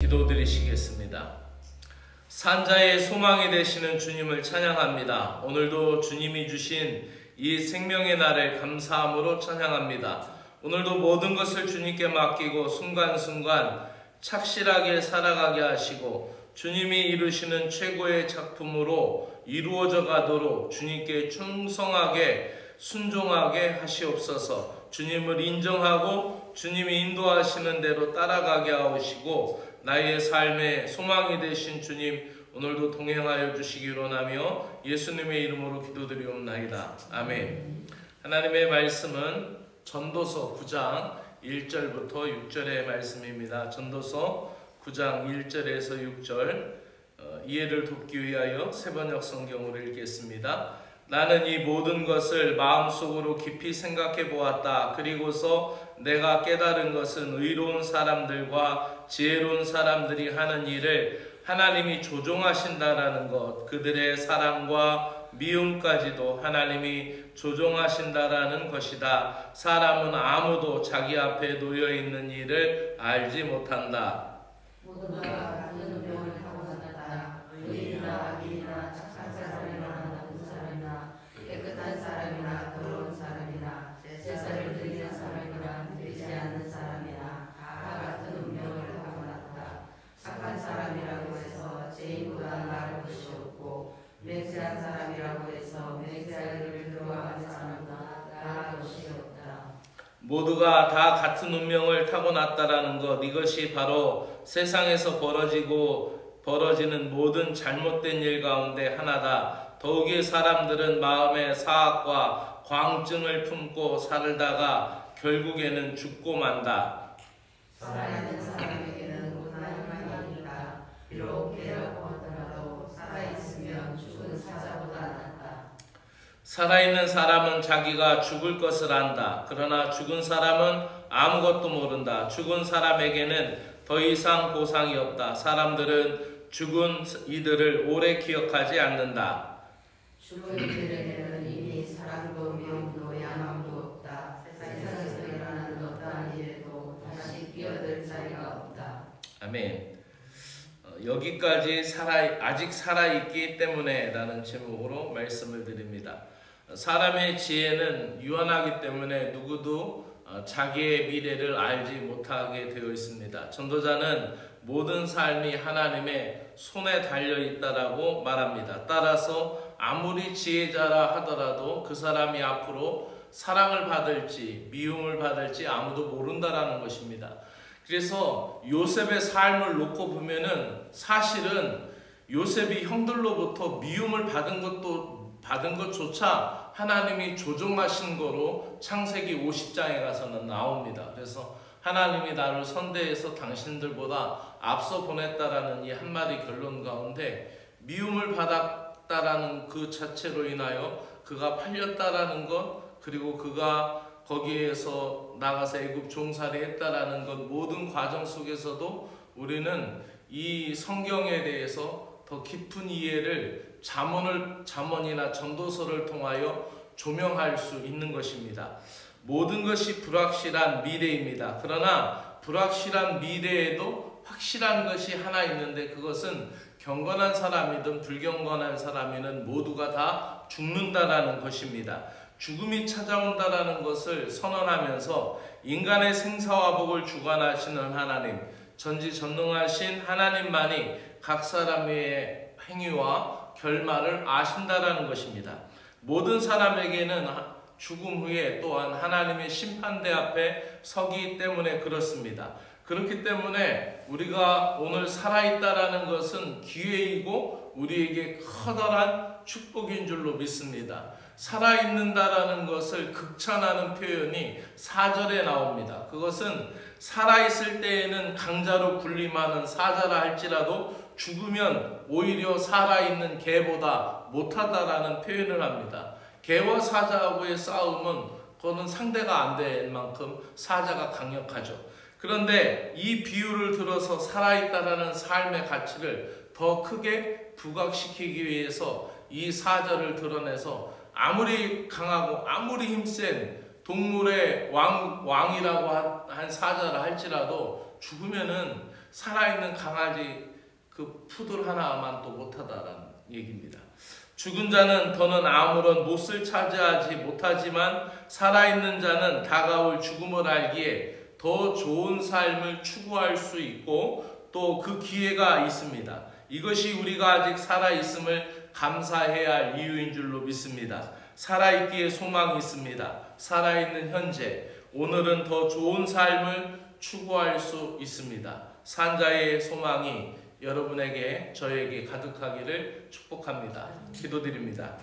기도드리시겠습니다. 산자의 소망이 되시는 주님을 찬양합니다. 오늘도 주님이 주신 이 생명의 날을 감사함으로 찬양합니다. 오늘도 모든 것을 주님께 맡기고 순간순간 착실하게 살아가게 하시고 주님이 이루시는 최고의 작품으로 이루어져 가도록 주님께 충성하게 순종하게 하시옵소서. 주님을 인정하고 주님이 인도하시는 대로 따라가게 하시고 나의 삶의 소망이 되신 주님 오늘도 동행하여 주시기로 원하며 예수님의 이름으로 기도드리옵나이다. 아멘. 하나님의 말씀은 전도서 9장 1절부터 6절의 말씀입니다. 전도서 9장 1절에서 6절 이해를 돕기 위하여 세번역 성경으로 읽겠습니다. 나는 이 모든 것을 마음속으로 깊이 생각해 보았다. 그리고서 내가 깨달은 것은 의로운 사람들과 지혜로운 사람들이 하는 일을 하나님이 조종하신다라는 것, 그들의 사랑과 미움까지도 하나님이 조종하신다라는 것이다. 사람은 아무도 자기 앞에 놓여 있는 일을 알지 못한다. 모두가 같은 운명을 타고 산다. 의인이나 악인이나 착한 사람이나 나쁜 사람이나 깨끗한 사람이나 더러운 사람이나 제사를 드리는 사람이나 드리지 않는 사람이나 다 같은 운명을 타고 났다. 착한 사람이라고 해서 죄인보다 나을 것이 없고 맹세한 사람이라고 해서 맹세할 일을 들어가는 사람보다 나을 것이 없다. 모두가 다 같은 운명을 타고났다라는 것, 이것이 바로 세상에서 벌어지는 모든 잘못된 일 가운데 하나다. 더욱이 사람들은 마음의 사악과 광증을 품고 살다가 결국에는 죽고 만다. 살아있는 사람에게는 고난이 있다. 비록 괴라고 하더라도 살아있으면 죽은 사자보다 낫다. 살아있는 사람은 자기가 죽을 것을 안다. 그러나 죽은 사람은 아무것도 모른다. 죽은 사람에게는 더 이상 보상이 없다. 사람들은 죽은 이들을 오래 기억하지 않는다. 죽은 이들에게는 이미 사랑도 명도 야망도 없다. 세상에서 일어나는 어떠한 일에도 다시 끼어들 자리가 없다. 아멘. 여기까지 아직 살아있기 때문에 라는 제목으로 말씀을 드립니다. 사람의 지혜는 유한하기 때문에 누구도 자기의 미래를 알지 못하게 되어 있습니다. 전도자는 모든 삶이 하나님의 손에 달려 있다라고 말합니다. 따라서 아무리 지혜자라 하더라도 그 사람이 앞으로 사랑을 받을지 미움을 받을지 아무도 모른다라는 것입니다. 그래서 요셉의 삶을 놓고 보면은 사실은 요셉이 형들로부터 미움을 받은 것조차 하나님이 조종하신 거로 창세기 50장에 가서는 나옵니다. 그래서 하나님이 나를 선대해서 당신들보다 앞서 보냈다라는 이 한마디 결론 가운데 미움을 받았다라는 그 자체로 인하여 그가 팔렸다라는 것, 그리고 그가 거기에서 나가서 애굽 종살이 했다라는 것, 모든 과정 속에서도 우리는 이 성경에 대해서 더 깊은 이해를 잠언이나 전도서를 통하여 조명할 수 있는 것입니다. 모든 것이 불확실한 미래입니다. 그러나 불확실한 미래에도 확실한 것이 하나 있는데 그것은 경건한 사람이든 불경건한 사람이든 모두가 다 죽는다라는 것입니다. 죽음이 찾아온다라는 것을 선언하면서 인간의 생사화복을 주관하시는 하나님, 전지전능하신 하나님만이 각 사람의 행위와 결말을 아신다라는 것입니다. 모든 사람에게는 죽음 후에 또한 하나님의 심판대 앞에 서기 때문에 그렇습니다. 그렇기 때문에 우리가 오늘 살아있다라는 것은 기회이고 우리에게 커다란 축복인 줄로 믿습니다. 살아있는다라는 것을 극찬하는 표현이 4절에 나옵니다. 그것은 살아있을 때에는 강자로 군림하는 사자라 할지라도 죽으면 오히려 살아있는 개보다 못하다라는 표현을 합니다. 개와 사자하고의 싸움은 그거는 상대가 안 될 만큼 사자가 강력하죠. 그런데 이 비유를 들어서 살아있다라는 삶의 가치를 더 크게 부각시키기 위해서 이 사자를 드러내서 아무리 강하고 아무리 힘센 동물의 왕이라고 한 사자라 할지라도 죽으면은 살아있는 강아지 그 푸들 하나만 또 못하다라는 얘기입니다. 죽은 자는 더는 아무런 몫을 차지하지 못하지만 살아있는 자는 다가올 죽음을 알기에 더 좋은 삶을 추구할 수 있고 또 그 기회가 있습니다. 이것이 우리가 아직 살아있음을 감사해야 할 이유인 줄로 믿습니다. 살아있기에 소망이 있습니다. 살아있는 현재, 오늘은 더 좋은 삶을 추구할 수 있습니다. 산자의 소망이 여러분에게 저에게 가득하기를 축복합니다. 기도드립니다.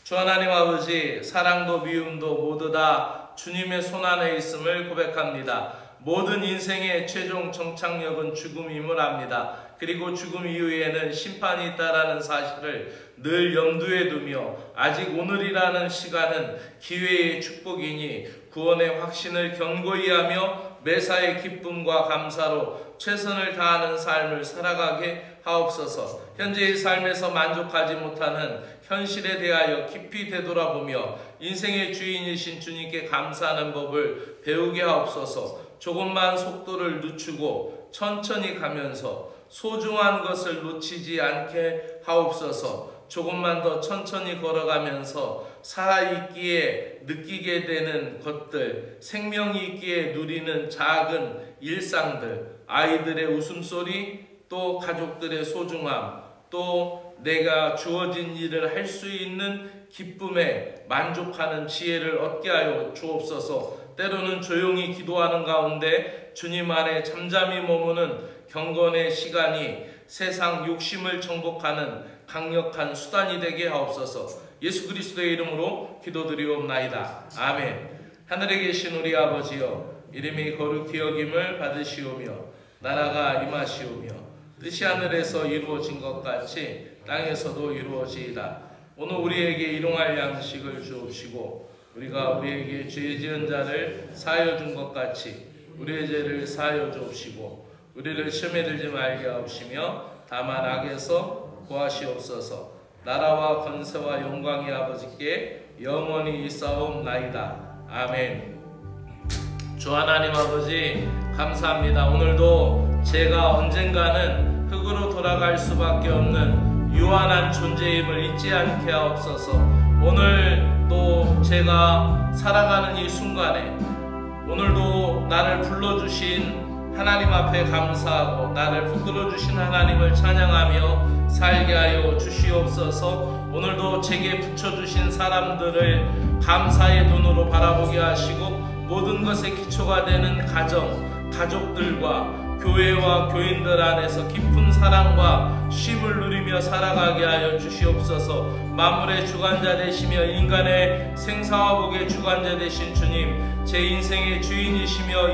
주 하나님 아버지, 사랑도 미움도 모두 다 주님의 손안에 있음을 고백합니다. 모든 인생의 최종 정착역은 죽음임을 압니다. 그리고 죽음 이후에는 심판이 있다라는 사실을 늘 염두에 두며 아직 오늘이라는 시간은 기회의 축복이니 구원의 확신을 견고히 하며 매사의 기쁨과 감사로 최선을 다하는 삶을 살아가게 하옵소서. 현재의 삶에서 만족하지 못하는 현실에 대하여 깊이 되돌아보며 인생의 주인이신 주님께 감사하는 법을 배우게 하옵소서. 조금만 속도를 늦추고 천천히 가면서 소중한 것을 놓치지 않게 하옵소서. 조금만 더 천천히 걸어가면서 살아있기에 느끼게 되는 것들, 생명이 있기에 누리는 작은 일상들, 아이들의 웃음소리, 또 가족들의 소중함, 또 내가 주어진 일을 할 수 있는 기쁨에 만족하는 지혜를 얻게 하여 주옵소서. 때로는 조용히 기도하는 가운데 주님 안에 잠잠히 머무는 경건의 시간이 세상 욕심을 정복하는 강력한 수단이 되게 하옵소서. 예수 그리스도의 이름으로 기도드리옵나이다. 아멘. 하늘에 계신 우리 아버지여, 이름이 거룩히 여김을 받으시오며 나라가 임하시오며 뜻이 하늘에서 이루어진 것 같이 땅에서도 이루어지이다. 오늘 우리에게 일용할 양식을 주옵시고 우리가 우리에게 죄 지은 자를 사하여 준 것 같이 우리의 죄를 사하여 주옵시고 우리를 시험에 들지 말게 하옵시며 다만 악에서 구하시옵소서. 나라와 권세와 영광이 아버지께 영원히 있사옵나이다. 아멘. 주 하나님 아버지 감사합니다. 오늘도 제가 언젠가는 흙으로 돌아갈 수밖에 없는 유한한 존재임을 잊지 않게 하옵소서. 오늘 또 제가 살아가는 이 순간에 오늘도 나를 불러주신 하나님 앞에 감사하고 나를 붙들어주신 하나님을 찬양하며 살게 하여 주시옵소서. 오늘도 제게 붙여주신 사람들을 감사의 눈으로 바라보게 하시고 모든 것의 기초가 되는 가정, 가족들과 교회와 교인들 안에서 깊은 사랑과 쉼을 누리며 살아가게 하여 주시옵소서. 만물의 주관자 되시며 인간의 생사와 복의 주관자 되신 주님, 제 인생의 주인이시며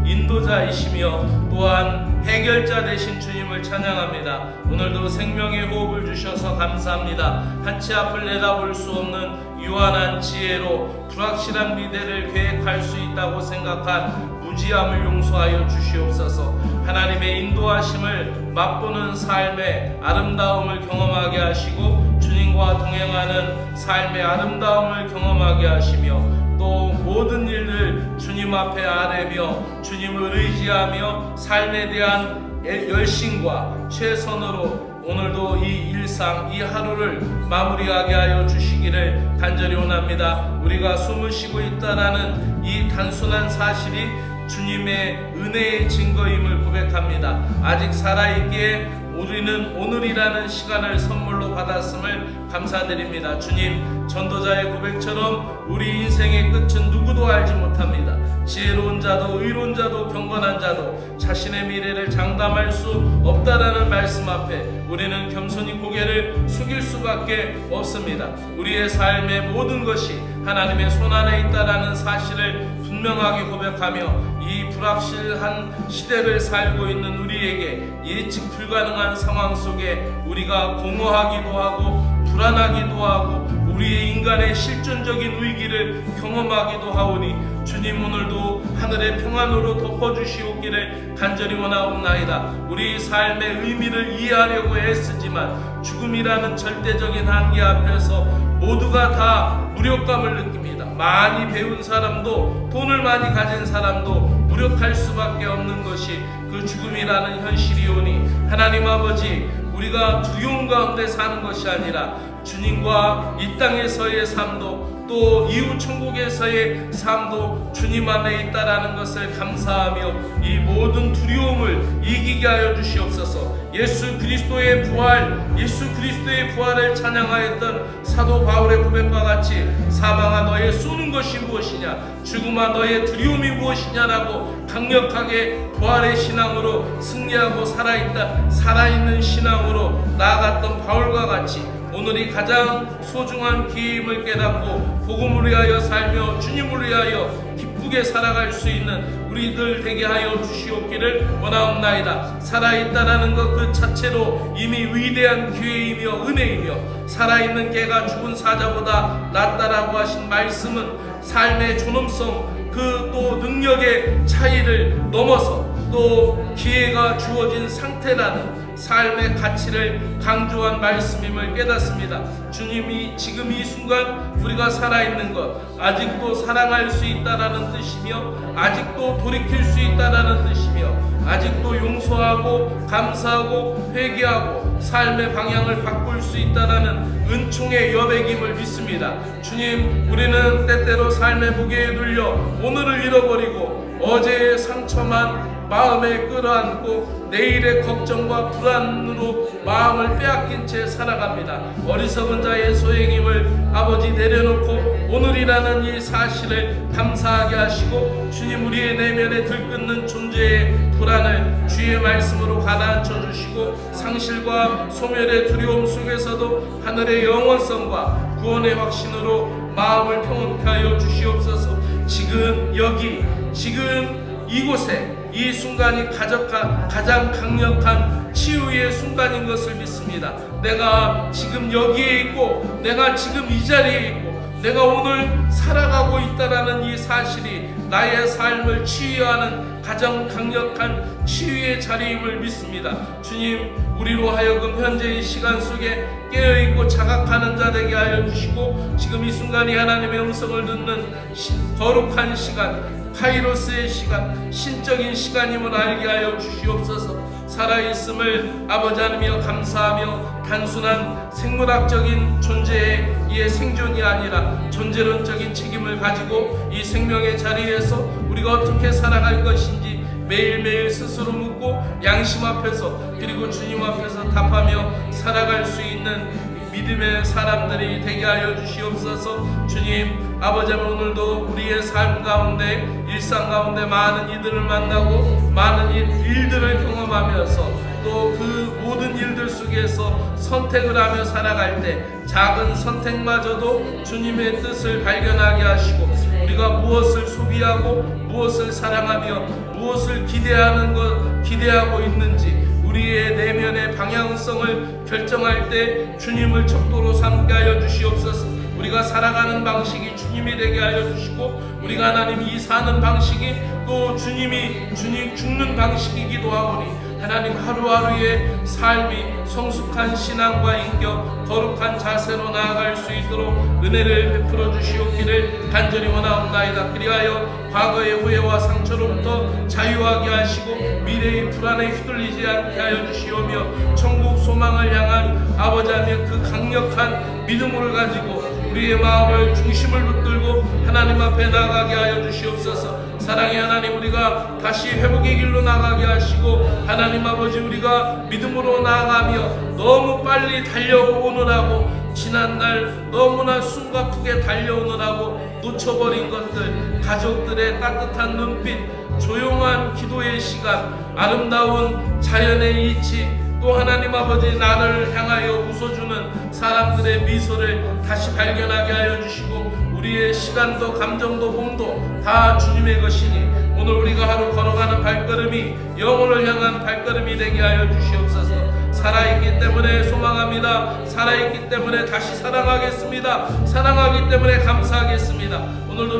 인도자이시며 또한 해결자 되신 주님을 찬양합니다. 오늘도 생명의 호흡을 주셔서 감사합니다. 한치 앞을 내다볼 수 없는 유한한 지혜로 불확실한 미래를 계획할 수 있다고 생각한 무지함을 용서하여 주시옵소서. 하나님의 인도하심을 맛보는 삶의 아름다움을 경험하게 하시고 주님과 동행하는 삶의 아름다움을 경험하게 하시며 또 모든 일을 주님 앞에 아뢰며 주님을 의지하며 삶에 대한 열심과 최선으로 오늘도 이 일상, 이 하루를 마무리하게 하여 주시기를 간절히 원합니다. 우리가 숨을 쉬고 있다라는 이 단순한 사실이 주님의 은혜의 증거임을 고백합니다. 아직 살아있기에 우리는 오늘이라는 시간을 선물로 받았음을 감사드립니다. 주님, 전도자의 고백처럼 우리 인생의 끝은 누구도 알지 못합니다. 지혜로운 자도 의로운 자도 경건한 자도 자신의 미래를 장담할 수 없다라는 말씀 앞에 우리는 겸손히 고개를 숙일 수밖에 없습니다. 우리의 삶의 모든 것이 하나님의 손안에 있다라는 사실을 분명하게 고백하며 이 불확실한 시대를 살고 있는 우리에게 예측 불가능한 상황 속에 우리가 공허하기도 하고 불안하기도 하고 우리의 인간의 실존적인 위기를 경험하기도 하오니 주님, 오늘도 하늘의 평안으로 덮어주시옵기를 간절히 원하옵나이다. 우리 삶의 의미를 이해하려고 애쓰지만 죽음이라는 절대적인 한계 앞에서 모두가 다 무력감을 느낍니다. 많이 배운 사람도 돈을 많이 가진 사람도 무력할 수밖에 없는 것이 그 죽음이라는 현실이 오니 하나님 아버지, 우리가 두려움 가운데 사는 것이 아니라 주님과 이 땅에서의 삶도 또 이후 천국에서의 삶도 주님 안에 있다라는 것을 감사하며 이 모든 두려움을 이기게 하여 주시옵소서. 예수 그리스도의 부활을 찬양하였던 사도 바울의 고백과 같이 사망아 너의 쏘는 것이 무엇이냐, 죽음아 너의 두려움이 무엇이냐라고 강력하게 부활의 신앙으로 승리하고 살아있는 신앙으로 나아갔던 바울과 같이 오늘이 가장 소중한 기회임을 깨닫고 복음을 위하여 살며 주님을 위하여 기쁘게 살아갈 수 있는 우리들 되게 하여 주시옵기를 원하옵나이다. 살아있다라는 것 그 자체로 이미 위대한 기회이며 은혜이며, 살아있는 개가 죽은 사자보다 낫다라고 하신 말씀은 삶의 존엄성 그 또 능력의 차이를 넘어서 또 기회가 주어진 상태라는 삶의 가치를 강조한 말씀임을 깨닫습니다. 주님이 지금 이 순간 우리가 살아있는 것, 아직도 사랑할 수 있다라는 뜻이며, 아직도 돌이킬 수 있다라는 뜻이며, 아직도 용서하고 감사하고 회개하고 삶의 방향을 바꿀 수 있다라는 은총의 여백임을 믿습니다. 주님, 우리는 때때로 삶의 무게에 눌려 오늘을 잃어버리고 어제의 상처만 마음에 끌어안고 내일의 걱정과 불안으로 마음을 빼앗긴 채 살아갑니다. 어리석은 자의 소행임을 아버지 내려놓고 오늘이라는 이 사실을 감사하게 하시고, 주님 우리의 내면에 들끓는 존재의 불안을 주의 말씀으로 가라앉혀 주시고, 상실과 소멸의 두려움 속에서도 하늘의 영원성과 구원의 확신으로 마음을 평온케 하여 주시옵소서. 지금 여기, 지금 이곳에 이 순간이 가장 강력한 치유의 순간인 것을 믿습니다. 내가 지금 여기에 있고, 내가 지금 이 자리에 있고, 내가 오늘 살아가고 있다라는 이 사실이 나의 삶을 치유하는 가장 강력한 치유의 자리임을 믿습니다. 주님, 우리로 하여금 현재 이 시간 속에 깨어있고 자각하는 자 되게 하여 주시고, 지금 이 순간이 하나님의 음성을 듣는 거룩한 시간, 카이로스의 시간, 신적인 시간임을 알게 하여 주시옵소서. 살아있음을 아버지 하나님이여 감사하며, 단순한 생물학적인 존재의 이의 생존이 아니라 존재론적인 책임을 가지고 이 생명의 자리에서 우리가 어떻게 살아갈 것인지 매일매일 스스로 묻고 양심 앞에서 그리고 주님 앞에서 답하며 살아갈 수 있는 믿음의 사람들이 되게 하여 주시옵소서. 주님 아버지, 오늘도 우리의 삶 가운데, 일상 가운데 많은 이들을 만나고 많은 일들을 경험하면서 또 그 모든 일들 속에서 선택을 하며 살아갈 때 작은 선택마저도 주님의 뜻을 발견하게 하시고, 우리가 무엇을 소비하고 무엇을 사랑하며 무엇을 기대하고 있는지 우리의 내면의 방향성을 결정할 때 주님을 척도로 삼게 하여 주시옵소서. 우리가 살아가는 방식이 주님이 되게 하여 주시고, 우리가 하나님 이 사는 방식이 또 주님 죽는 방식이기도 하오니, 하나님 하루하루의 삶이 성숙한 신앙과 인격, 거룩한 자세로 나아갈 수 있도록 은혜를 베풀어 주시옵기를 간절히 원하옵나이다. 그리하여 과거의 후회와 상처로부터 자유하게 하시고 미래의 불안에 휘둘리지 않게 하여 주시오며, 천국 소망을 향한 아버지 하나님의 그 강력한 믿음을 가지고 우리의 마음을 중심을 붙들고 하나님 앞에 나가게 하여 주시옵소서. 사랑의 하나님, 우리가 다시 회복의 길로 나가게 하시고, 하나님 아버지, 우리가 믿음으로 나아가며 너무 빨리 달려오느라고, 지난날 너무나 숨가쁘게 달려오느라고 놓쳐버린 것들, 가족들의 따뜻한 눈빛, 조용한 기도의 시간, 아름다운 자연의 이치, 또 하나님 아버지 나를 향하여 웃어주는 사람들의 미소를 다시 발견하게 하여 주시고, 우리의 시간도 감정도 몸도 다 주님의 것이니 오늘 우리가 하루 걸어가는 발걸음이 영혼을 향한 발걸음이 되게 하여 주시옵소서. 살아있기 때문에 소망합니다. 살아있기 때문에 다시 사랑하겠습니다. 사랑하기 때문에 감사하겠습니다. 오늘도